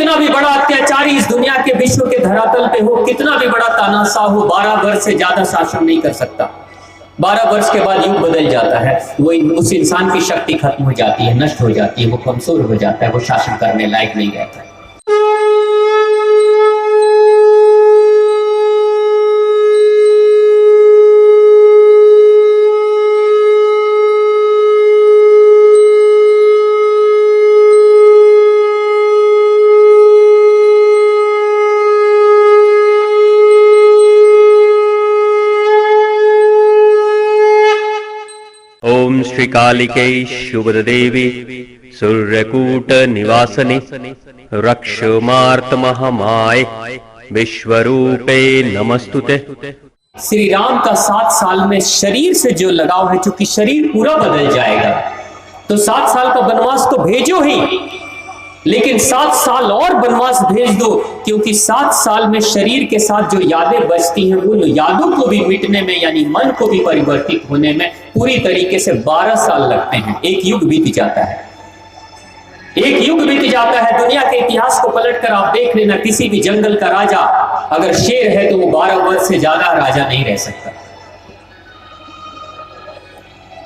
कितना भी बड़ा अत्याचारी इस दुनिया के विश्व के धरातल पे हो, कितना भी बड़ा तानाशाह हो, 12 वर्ष से ज्यादा शासन नहीं कर सकता। 12 वर्ष के बाद युग बदल जाता है, वो उस इंसान की शक्ति खत्म हो जाती है, नष्ट हो जाती है, वो कमजोर हो जाता है, वो शासन करने लायक नहीं रहता है। ओम श्री कालिके शुभदेवी सूर्यकूट निवासने रक्षमार्त महामाय विश्वरूपे नमस्तुते। श्री राम का 7 साल में शरीर से जो लगाव है, चूंकि शरीर पूरा बदल जाएगा, तो 7 साल का वनवास तो भेजो ही, लेकिन 7 साल और वनवास भेज दो, क्योंकि 7 साल में शरीर के साथ जो यादें बचती हैं, उन यादों को भी मिटने में, यानी मन को भी परिवर्तित होने में पूरी तरीके से 12 साल लगते हैं। एक युग बीत जाता है, एक युग बीत जाता है। दुनिया के इतिहास को पलटकर आप देख लेना, किसी भी जंगल का राजा अगर शेर है तो वो 12 वर्ष से ज्यादा राजा नहीं रह सकता।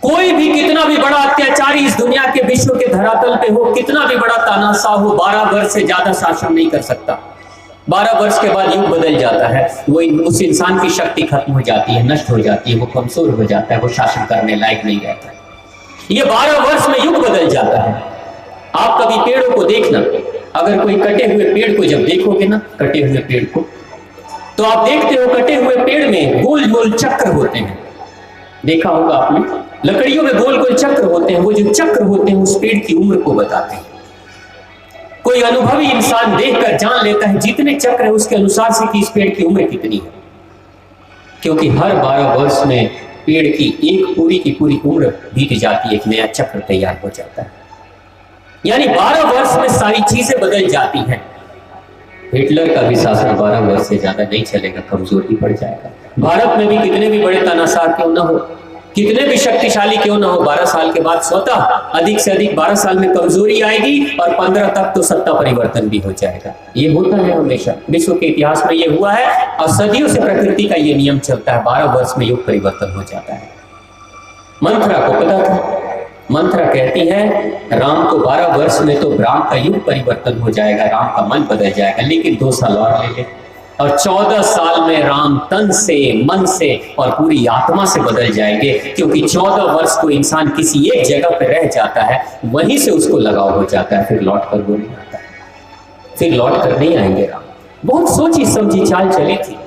कोई भी कितना भी बड़ा अत्याचारी इस दुनिया के विश्व के धरातल पे हो, कितना भी बड़ा तानाशाह हो, 12 वर्ष से ज्यादा शासन नहीं कर सकता। 12 वर्ष के बाद युग बदल जाता है, वो उस इंसान की शक्ति खत्म हो जाती है, नष्ट हो जाती है, वो कमजोर हो जाता है, वो शासन करने लायक नहीं रहता है। ये 12 वर्ष में युग बदल जाता है। आप कभी पेड़ों को देखना, अगर कोई कटे हुए पेड़ को जब देखोगे ना, कटे हुए पेड़ को, तो आप देखते हो कटे हुए पेड़ में गोल गोल चक्र होते हैं। देखा होगा आपने, लकड़ियों में गोल गोल चक्र होते हैं। वो जो चक्र होते हैं उस पेड़ की उम्र को बताते हैं। कोई अनुभवी इंसान देखकर जान लेता है जितने चक्र है उसके अनुसार से कि इस पेड़ की उम्र कितनी है, क्योंकि हर 12 वर्ष में पेड़ की एक पूरी की पूरी उम्र बीत जाती है, एक नया चक्र तैयार हो जाता है। यानी 12 वर्ष में सारी चीजें बदल जाती हैं। हिटलर का भी शासन 12 वर्ष से ज्यादा नहीं चलेगा, कमजोर ही पड़ जाएगा। भारत में भी कितने भी बड़े तानाशाह क्यों ना हो, कितने भी शक्तिशाली क्यों ना हो, 12 साल के बाद स्वतः अधिक से अधिक 12 साल में कमजोरी आएगी और 15 तक तो सत्ता परिवर्तन भी हो जाएगा। ये होता है हमेशा, विश्व के इतिहास में ये हुआ है और सदियों से प्रकृति का ये नियम चलता है। 12 वर्ष में युग परिवर्तन हो जाता है। मंथरा को पता था, मंथरा कहती है राम को 12 वर्ष में तो राम का युग परिवर्तन हो जाएगा, राम का मन बदल जाएगा, लेकिन 2 साल और ले ले, और 14 साल में राम तन से, मन से और पूरी आत्मा से बदल जाएंगे। क्योंकि 14 वर्ष को इंसान किसी एक जगह पर रह जाता है, वहीं से उसको लगाव हो जाता है, फिर लौट कर वो नहीं आता है, फिर लौट कर नहीं आएंगे राम। बहुत सोची समझी चाल चली थी।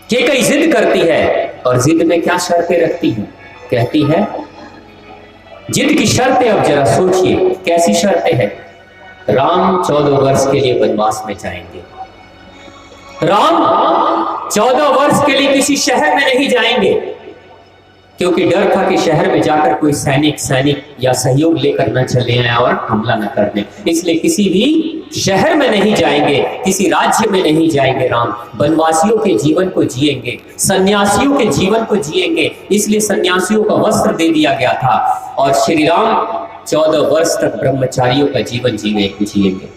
केकई जिद करती है और जिद में क्या शर्तें रखती है, कहती है जिद की शर्तें अब जरा सोचिए कैसी शर्तें हैं। राम 14 वर्ष के लिए वनवास में जाएंगे, राम 14 वर्ष के लिए किसी शहर में नहीं जाएंगे, क्योंकि डर था कि शहर में जाकर कोई सैनिक या सहयोग लेकर न चले आए और हमला न कर दें, इसलिए किसी भी शहर में नहीं जाएंगे, किसी राज्य में नहीं जाएंगे। राम वनवासियों के जीवन को जिएंगे, सन्यासियों के जीवन को जिएंगे, इसलिए सन्यासियों का वस्त्र दे दिया गया था। और श्री राम 14 वर्ष तक ब्रह्मचारियों का जीवन जिएंगे।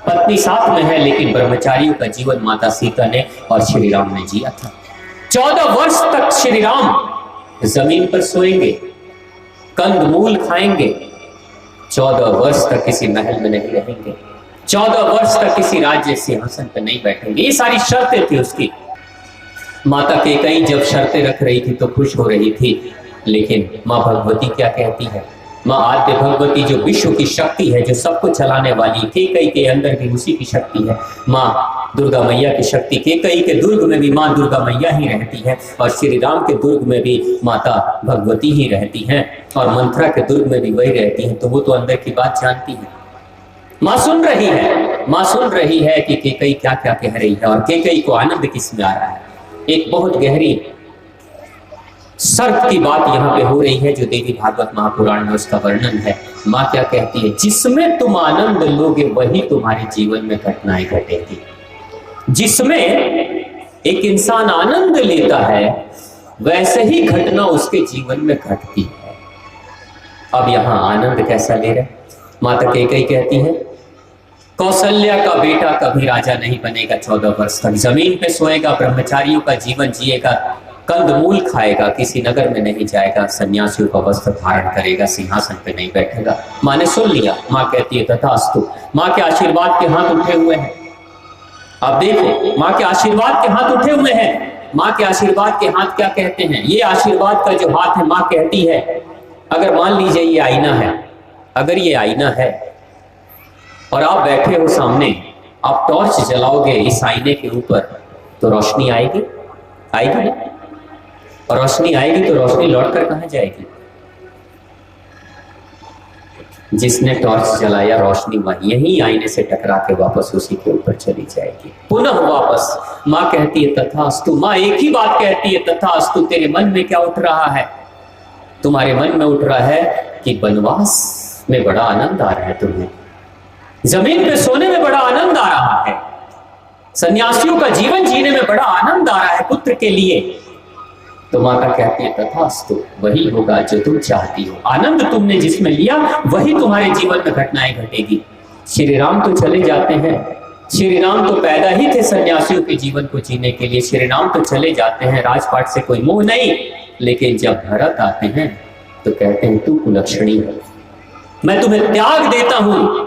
पत्नी साथ में है, लेकिन ब्रह्मचारियों का जीवन माता सीता ने और श्री राम ने जिया था। 14 वर्ष तक श्री राम जमीन पर सोएंगे, कंदमूल खाएंगे, 14 वर्ष तक किसी महल में नहीं रहेंगे, 14 वर्ष तक किसी राज्य सिंहासन पर नहीं बैठेंगे। ये सारी शर्तें थी उसकी। माता केकई जब शर्तें रख रही थी तो खुश हो रही थी, लेकिन माँ भगवती क्या कहती है, माँ आद्य भगवती जो विश्व की शक्ति है, जो सबको चलाने वाली, केकई के अंदर भी उसी की शक्ति है। माँ दुर्गा मैया की शक्ति, केकई के दुर्ग में भी माँ दुर्गा मैया ही रहती है, और श्री राम के दुर्ग में भी माता भगवती ही रहती हैं, और मंथरा के दुर्ग में भी वही रहती हैं। तो वो तो अंदर की बात जानती है। माँ सुन रही है, माँ सुन रही है कि केकई क्या क्या कह रही है, और केकई को आनंद किसमें आ रहा है। एक बहुत गहरी शर्त की बात यहाँ पे हो रही है, जो देवी भागवत महापुराण में उसका वर्णन है। माँ क्या कहती है, जिसमें तुम आनंद लोगे वही तुम्हारे जीवन में घटनाएं घटेगी। जिसमें एक इंसान आनंद लेता है वैसे ही घटना उसके जीवन में घटती है। अब यहाँ आनंद कैसा ले रहे, माता केकई कहती है कौशल्या का बेटा कभी राजा नहीं बनेगा 14 वर्ष तक, जमीन पे सोएगा, ब्रह्मचारियों का जीवन जिएगा, कंदमूल खाएगा, किसी नगर में नहीं जाएगा, सन्यासियों का वस्त्र धारण करेगा, सिंहासन पे नहीं बैठेगा। माँ ने सुन लिया। माँ कहती है तथास्तु। माँ के आशीर्वाद के हाथ उठे हुए हैं। आप देखो, माँ के आशीर्वाद के हाथ उठे हुए हैं। माँ के आशीर्वाद के हाथ क्या कहते हैं? ये आशीर्वाद का जो हाथ है, माँ कहती है अगर मान लीजिए ये आईना है, अगर ये आईना है और आप बैठे हो सामने, आप टॉर्च जलाओगे इस आईने के ऊपर तो रोशनी आएगी? आएगी ना? और रोशनी आएगी तो रोशनी लौट कर कहां जाएगी? जिसने टॉर्च जलाया रोशनी वहीं यही आईने से टकरा के वापस उसी के ऊपर चली जाएगी, पुनः वापस। माँ कहती है तथास्तु। माँ एक ही बात कहती है तथास्तु। तेरे मन में क्या उठ रहा है? तुम्हारे मन में उठ रहा है कि वनवास में बड़ा आनंद आ रहा है, तुम्हें जमीन पे सोने में बड़ा आनंद आ रहा है, सन्यासियों का जीवन जीने में बड़ा आनंद आ रहा है पुत्र के लिए। तो माता कहती है तथास्तु, वही होगा जो तुम चाहती हो। आनंद तुमने जिसमें लिया वही तुम्हारे जीवन में घटनाएं घटेगी। श्री राम तो चले जाते हैं, श्री राम तो पैदा ही थे सन्यासियों के जीवन को जीने के लिए। श्री राम तो चले जाते हैं, राजपाट से कोई मोह नहीं। लेकिन जब भरत आते हैं तो कहते हैं तू कुलक्षणी है, मैं तुम्हें त्याग देता हूं,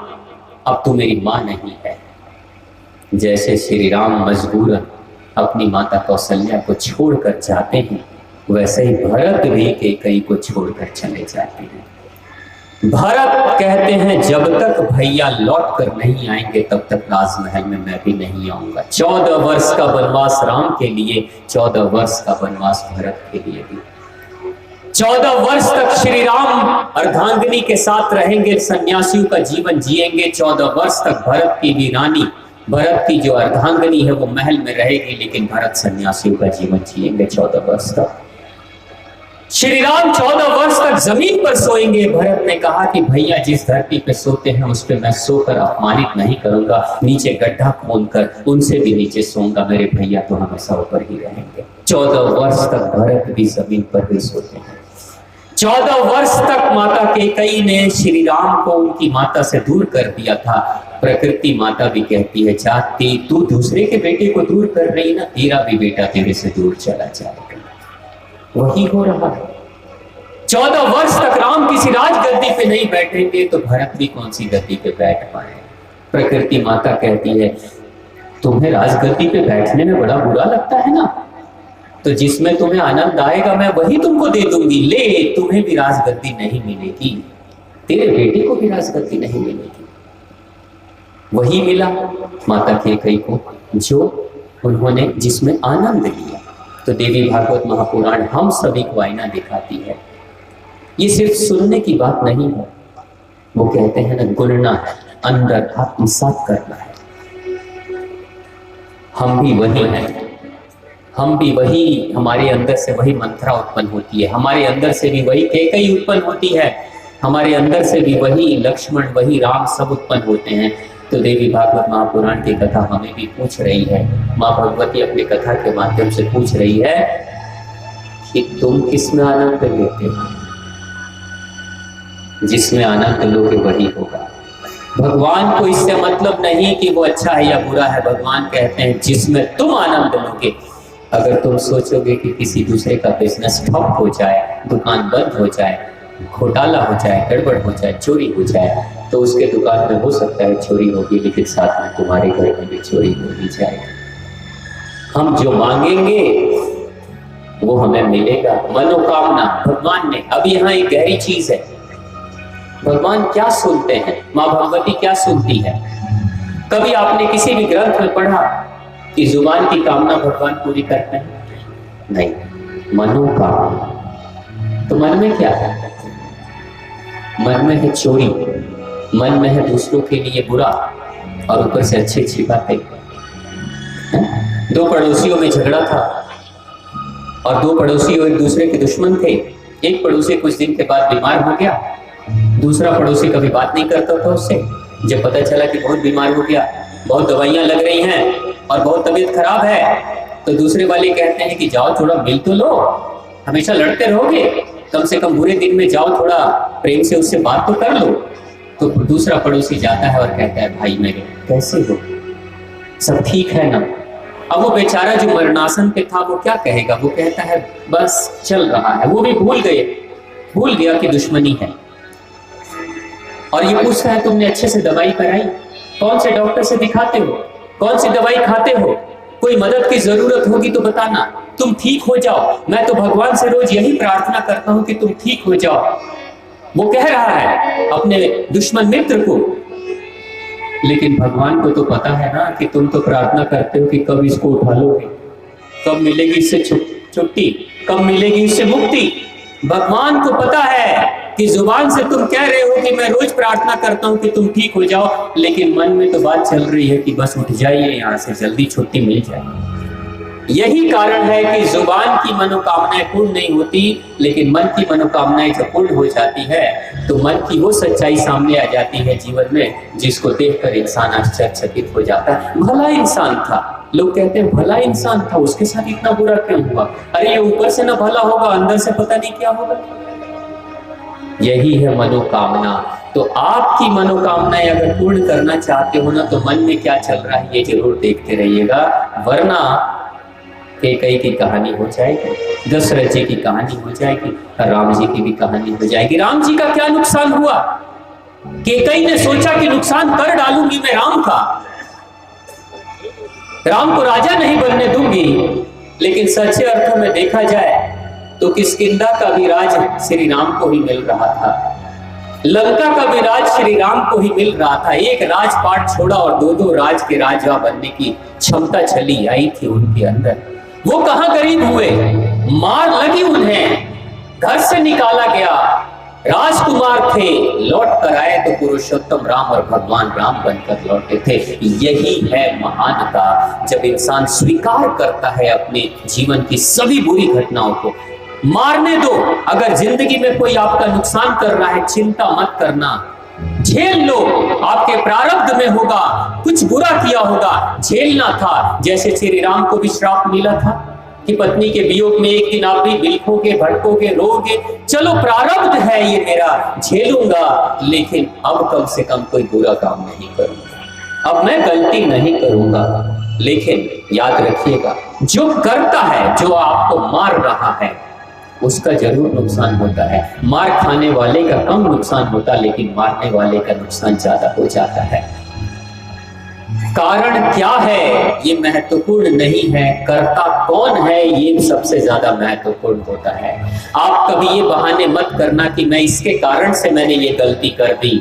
अब तू मेरी मां नहीं है। जैसे श्री राम मजबूरन अपनी माता कौशल्या को छोड़कर जाते हैं, वैसे ही भरत भी कैकेयी को छोड़कर चले जाते हैं। भरत कहते हैं जब तक भैया लौट कर नहीं आएंगे तब तक राजमहल में मैं भी नहीं आऊंगा। 14 वर्ष का वनवास राम के लिए, 14 वर्ष का वनवास भरत के लिए भी। 14 वर्ष तक श्री राम अर्धांगिनी के साथ रहेंगे, सन्यासियों का जीवन जिएंगे। 14 वर्ष तक भरत की भी रानी, भरत की जो अर्धांगिनी है वो महल में रहेगी, लेकिन भरत सन्यासियों का जीवन जिएंगे 14 वर्ष तक। श्री राम 14 वर्ष तक जमीन पर सोएंगे। भरत ने कहा कि भैया जिस धरती पे सोते हैं उस पे मैं सोकर अपमानित नहीं करूंगा, नीचे गड्ढा खोदकर उनसे भी नीचे सोऊंगा, मेरे भैया तो हमेशा ऊपर ही रहेंगे। 14 वर्ष तक भरत भी जमीन पर ही सोते हैं। 14 वर्ष तक माता कैकेयी ने श्री राम को उनकी माता से दूर कर दिया था। प्रकृति माता भी कहती है जाती तू दूसरे के बेटे को दूर कर रही ना, तेरा भी बेटा तेरे से दूर चला जाएगा। वही हो रहा है। 14 वर्ष तक राम किसी राजगद्दी पे नहीं बैठेंगे तो भरत भी कौन सी गद्दी पे बैठ पाए। प्रकृति माता कहती है तुम्हें राजगद्दी पे बैठने में बड़ा बुरा लगता है ना, तो जिसमें तुम्हें आनंद आएगा मैं वही तुमको दे दूंगी। ले, तुम्हें भी राजगद्दी नहीं मिलेगी, तेरे बेटे को भी राजगद्दी नहीं मिलेगी। वही मिला माता कैकेयी को जो उन्होंने जिसमें आनंद लिया। तो देवी भागवत महापुराण हम सभी को आईना दिखाती है। ये सिर्फ सुनने की बात नहीं है, वो कहते हैं ना गुणना है, अंदर आत्मसात करना है। हम भी वही हैं, हम भी वही, हमारे अंदर से वही मंत्रा उत्पन्न होती है, हमारे अंदर से भी वही कैकेयी उत्पन्न होती है, हमारे अंदर से भी वही लक्ष्मण वही राम सब उत्पन्न होते हैं। तो देवी भागवत महापुराण की कथा हमें भी पूछ रही है, माँ भगवती अपनी कथा के माध्यम से पूछ रही है कि तुम किसमें आनंद लेते हो? जिसमें आनंद लोगे वही होगा। भगवान को इससे मतलब नहीं कि वो अच्छा है या बुरा है, भगवान कहते हैं जिसमें तुम आनंद लोगे। अगर तुम सोचोगे कि किसी दूसरे का बिजनेस ठप हो जाए, दुकान बंद हो जाए, घोटाला हो जाए, गड़बड़ हो जाए, चोरी हो जाए, तो उसके दुकान में हो सकता है चोरी होगी, लेकिन साथ में तुम्हारे घर में भी चोरी हो ही जाएगी। हम जो मांगेंगे वो हमें मिलेगा। मनोकामना भगवान ने, अब यहाँ एक गहरी चीज है, भगवान क्या सुनते हैं, माँ भगवती क्या सुनती है? कभी आपने किसी भी ग्रंथ में पढ़ा कि जुबान की कामना भगवान पूरी करते हैं? नहीं, मनोकामना। तो मन में क्या है? मन में है चोरी, मन में है दूसरों के लिए बुरा, और ऊपर से अच्छी अच्छी बातें। दो पड़ोसियों में झगड़ा था और दो पड़ोसी एक दूसरे के दुश्मन थे। एक पड़ोसी कुछ दिन के बाद बीमार हो गया, दूसरा पड़ोसी कभी बात नहीं करता था उससे। जब पता चला कि बहुत बीमार हो गया, बहुत दवाइयां लग रही हैं और बहुत तबीयत खराब है, तो दूसरे वाले कहते हैं कि जाओ थोड़ा मिल तो लो, हमेशा लड़ते रहोगे, कम से कम बुरे दिन में जाओ थोड़ा प्रेम से उससे बात तो कर लो। तो दूसरा पड़ोसी जाता है और कहता है, भाई मेरे कैसे हो, सब ठीक है ना? अब वो बेचारा जो मरणासन पे था वो क्या कहेगा? वो कहता है बस चल रहा है। वो भी भूल गया कि दुश्मनी है। और ये पूछता है, तुमने अच्छे से दवाई कराई? कौन से डॉक्टर से दिखाते हो? कौन सी दवाई खाते हो? कोई मदद की जरूरत होगी तो बताना, तुम ठीक हो जाओ। मैं तो भगवान से रोज यही प्रार्थना करता हूं कि तुम ठीक हो जाओ। वो कह रहा है अपने दुश्मन मित्र को, लेकिन भगवान को तो पता है ना कि तुम तो प्रार्थना करते हो कि कब इसको उठा लोगे, कब मिलेगी इससे छुट्टी, कब मिलेगी इससे मुक्ति। भगवान को पता है कि जुबान से तुम कह रहे हो कि मैं रोज प्रार्थना करता हूं कि तुम ठीक हो जाओ, लेकिन मन में तो बात चल रही है कि बस उठ जाइए यहां से, जल्दी छुट्टी मिल जाए। यही कारण है कि जुबान की मनोकामनाएं पूर्ण नहीं होती, लेकिन मन की मनोकामनाएं जब पूर्ण हो जाती है तो मन की वो सच्चाई सामने आ जाती है जीवन में, जिसको देखकर इंसान आश्चर्यचकित हो जाता है। भला इंसान था, लोग कहते हैं भला इंसान था, उसके साथ इतना बुरा क्यों हुआ? अरे ये ऊपर से ना भला होगा, अंदर से पता नहीं क्या होगा। यही है मनोकामना। तो आपकी मनोकामनाएं अगर पूर्ण करना चाहते हो ना, तो मन में क्या चल रहा है ये जरूर देखते रहिएगा, वरना कैकेयी की कहानी हो जाएगी, दशरथ जी की कहानी हो जाएगी, राम जी की भी कहानी हो जाएगी। राम जी का क्या नुकसान हुआ? कैकेयी ने सोचा कि नुकसान कर डालूंगी मैं राम का, राम को राजा नहीं बनने दूंगी, लेकिन सच्चे अर्थों में देखा जाए तो किष्किंधा का भी राज श्री राम को ही मिल रहा था, लंका का भी राज श्री राम को ही मिल रहा था। एक राजपाट छोड़ा और दो राज के राजा बनने की क्षमता चली आई थी उनके अंदर। वो कहां गरीब हुए, मार लगी उन्हें, घर से निकाला गया, राजकुमार थे, लौट कर आए तो पुरुषोत्तम राम और भगवान राम बनकर लौटे थे। यही है महानता, जब इंसान स्वीकार करता है अपने जीवन की सभी बुरी घटनाओं को। मारने दो, अगर जिंदगी में कोई आपका नुकसान कर रहा है चिंता मत करना, झेल लो, आपके प्रारब्ध में होगा, कुछ बुरा किया होगा, झेलना था। जैसे श्री राम को भी श्राप मिला था कि पत्नी के वियोग में एक दिन आप भी बिलखोगे, भटकोगे, रोगे, चलो प्रारब्ध है ये मेरा, झेलूंगा, लेकिन अब कम से कम कोई बुरा काम नहीं करूंगा, अब मैं गलती नहीं करूंगा। लेकिन याद रखिएगा, जो करता है, जो आपको मार रहा है, उसका जरूर नुकसान होता है। मार खाने वाले का कम नुकसान होता, लेकिन मारने वाले का नुकसान ज्यादा हो जाता है। कारण क्या है ये महत्वपूर्ण नहीं है, करता कौन है ये सबसे ज्यादा महत्वपूर्ण होता है। आप कभी ये बहाने मत करना कि मैं इसके कारण से मैंने ये गलती कर दी।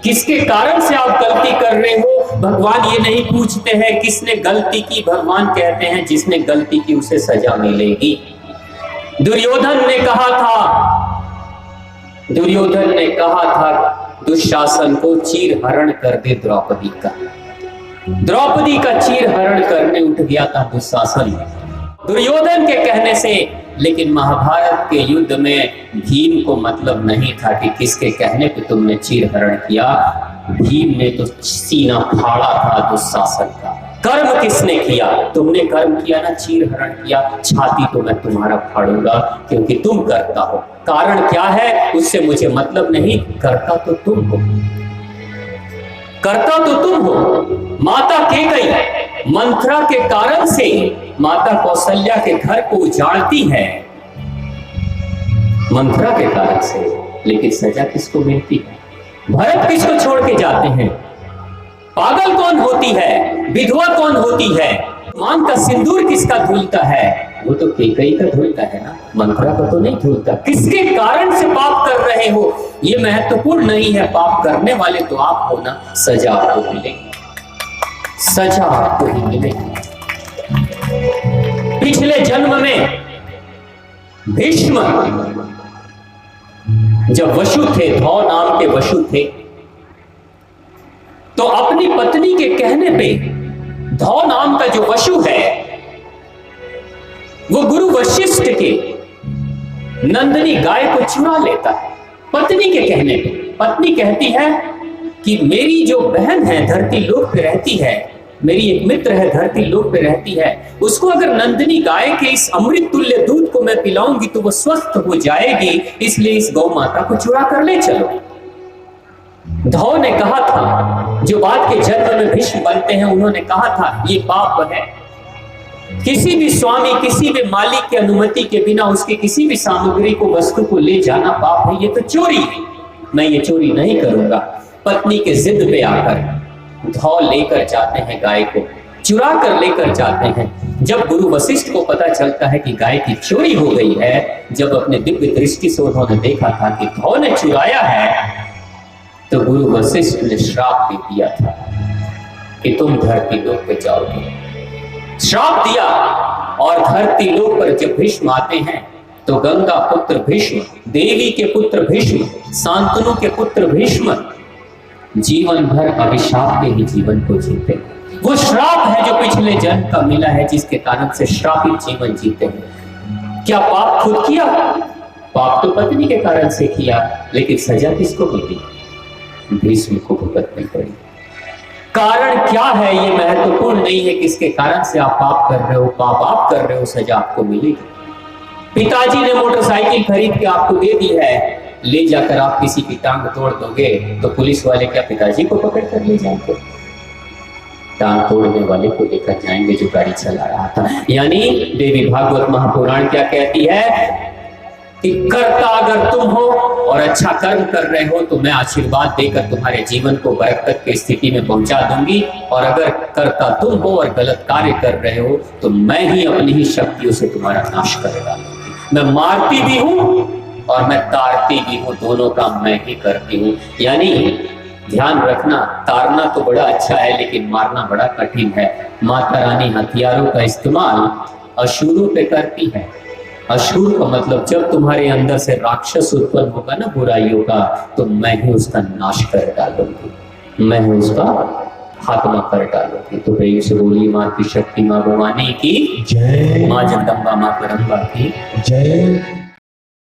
किसके कारण से आप गलती कर रहे हो, भगवान ये नहीं पूछते हैं किसने गलती की, भगवान कहते हैं जिसने गलती की उसे सजा मिलेगी। दुर्योधन ने कहा था दुशासन को, चीर हरण कर दे द्रौपदी का। द्रौपदी का चीर हरण करने उठ गया था दुशासन, दुर्योधन के कहने से। लेकिन महाभारत के युद्ध में भीम को मतलब नहीं था कि किसके कहने पे तुमने चीर हरण किया। भीम ने तो सीना फाड़ा था दुशासन का। कर्म किसने किया? तुमने कर्म किया ना, चीर हरण किया, छाती तो मैं तुम्हारा फाड़ूंगा क्योंकि तुम करता हो। कारण क्या है उससे मुझे मतलब नहीं, करता तो तुम हो, करता तो तुम हो। माता कैकेयी मंथरा के कारण से माता कौशल्या के घर को उजाड़ती है, मंथरा के कारण से, लेकिन सजा किसको मिलती है? भरत किसको छोड़ के जाते हैं? पागल कौन होती है? विधवा कौन होती है? मांग का सिंदूर किसका धुलता है? वो तो कैकेयी का धुलता है ना, मंथरा का तो नहीं धुलता। किसके कारण से पाप कर रहे हो ये महत्वपूर्ण नहीं है, पाप करने वाले तो आप हो ना, सजा आपको मिलेगी, सजा आपको ही मिलेगी। पिछले जन्म में भीष्म जब वशु थे, धौ नाम के वशु थे, तो अपनी पत्नी के कहने पे धौ नाम का जो वशु है वो गुरु वशिष्ठ के नंदिनी गाय को चुरा लेता है पत्नी के कहने पे। पत्नी कहती है कि मेरी जो बहन है धरती लोक पे रहती है, मेरी एक मित्र है धरती लोक पे रहती है, उसको अगर नंदिनी गाय के इस अमृत तुल्य दूध को मैं पिलाऊंगी तो वो स्वस्थ हो जाएगी, इसलिए इस गौ माता को चुरा कर ले चलो। ध्रुव ने कहा था, जो बाद के जन्म में भीष्म बनते हैं, उन्होंने कहा था ये पाप है। किसी भी स्वामी, किसी भी मालिक की अनुमति के बिना उसकी किसी भी सामग्री को, वस्तु को ले जाना पाप है, ये तो चोरी है, मैं ये चोरी नहीं करूंगा। पत्नी के जिद पे आकर ध्रुव लेकर जाते हैं गाय को, चुरा कर लेकर जाते हैं। जब गुरु वशिष्ठ को पता चलता है कि गाय की चोरी हो गई है, जब अपने दिव्य दृष्टि से उन्होंने देखा था कि ध्रुव ने चुराया है, तो गुरु वशिष्ठ ने श्राप दे दिया था कि तुम धरती लोक पे जाओगे। श्राप दिया, और धरती लोक पर जब भीष्म आते हैं तो गंगा पुत्र भीष्म, देवी के पुत्र भीष्म, शांतनु के पुत्र भीष्म जीवन भर अभिशाप के ही जीवन को जीते। वो श्राप है जो पिछले जन्म का मिला है, जिसके कारण से श्रापित जीवन जीते हैं। क्या पाप खुद किया? पाप तो पत्नी के कारण से किया, लेकिन सजा किसको मिली? भीष्म को भुगतनी पड़ी। कारण क्या है ये महत्वपूर्ण नहीं है, किसके कारण से आप पाप कर रहे हो, पाप आप कर रहे हो, सजा आपको मिलेगी। पिताजी ने मोटरसाइकिल खरीद के आपको दे दी है, ले जाकर आप किसी की टांग तोड़ दोगे तो पुलिस वाले क्या पिताजी को पकड़ कर ले जाएंगे? टांग तोड़ने वाले को लेकर जाएंगे जो गाड़ी चला रहा था। यानी देवी भागवत महापुराण क्या कहती है कि कर्ता अगर तुम हो और अच्छा कर्म कर रहे हो तो मैं आशीर्वाद देकर तुम्हारे जीवन को बरकत की स्थिति में पहुंचा दूंगी, और अगर कर्ता तुम हो और गलत कार्य कर रहे हो तो मैं ही अपनी ही शक्तियों से तुम्हारा नाश कर डालूंगी। मैं मारती भी हूं और मैं तारती भी हूं, दोनों काम मैं ही करती हूं। यानी ध्यान रखना, तारना तो बड़ा अच्छा है लेकिन मारना बड़ा कठिन है। माता रानी हथियारों का इस्तेमाल असुरों पे करती है। असुर का मतलब जब तुम्हारे अंदर से राक्षस उत्पन्न होगा ना बुराइयों का, तो मैं ही उसका नाश कर डालूंगी, मैं ही उसका खात्मा कर डालूंगी। तो प्रेम से बोलिए माँ की शक्ति, माँ भवानी की जय, माँ जगदम्बा, माँ परम्बा की जय।